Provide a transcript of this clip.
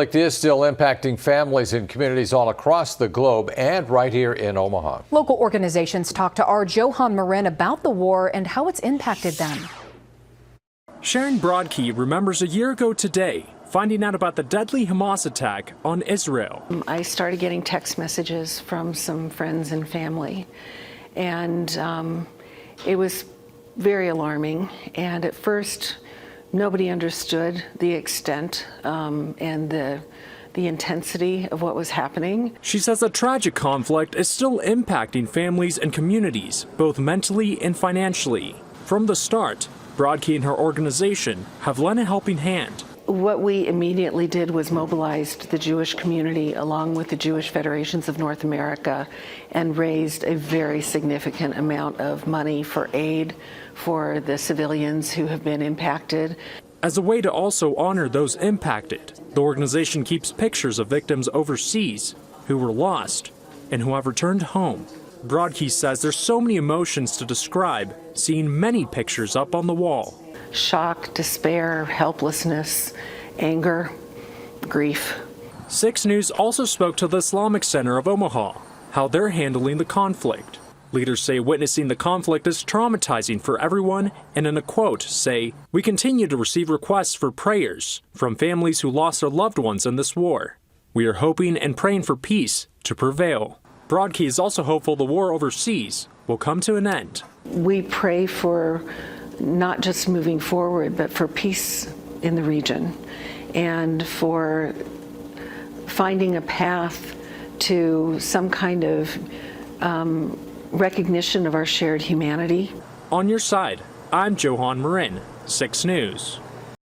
Like this still impacting families and communities all across the globe and right here in Omaha. Local organizations talked to our Johan Marin about the war and how it's impacted them. Sharon Broadkey remembers a year ago today finding out about the deadly Hamas attack on Israel. I started getting text messages from some friends and family, and it was very alarming. And at first, nobody understood the extent and the intensity of what was happening. She says the tragic conflict is still impacting families and communities, both mentally and financially. From the start, Broadkey and her organization have lent a helping hand. What we immediately did was mobilized the Jewish community along with the Jewish Federations of North America and raised a very significant amount of money for aid for the civilians who have been impacted. As a way to also honor those impacted, the organization keeps pictures of victims overseas who were lost and who have returned home. Broadkey says there's so many emotions to describe, seeing many pictures up on the wall. Shock, despair, helplessness, anger, grief. 6 News also spoke to the Islamic Center of Omaha, how they're handling the conflict. Leaders say witnessing the conflict is traumatizing for everyone, and in a quote say, "We continue to receive requests for prayers from families who lost their loved ones in this war. We are hoping and praying for peace to prevail." Broadkey is also hopeful the war overseas will come to an end. We pray for not just moving forward, but for peace in the region and for finding a path to some kind of recognition of our shared humanity. On your side, I'm Johan Marin, 6 News.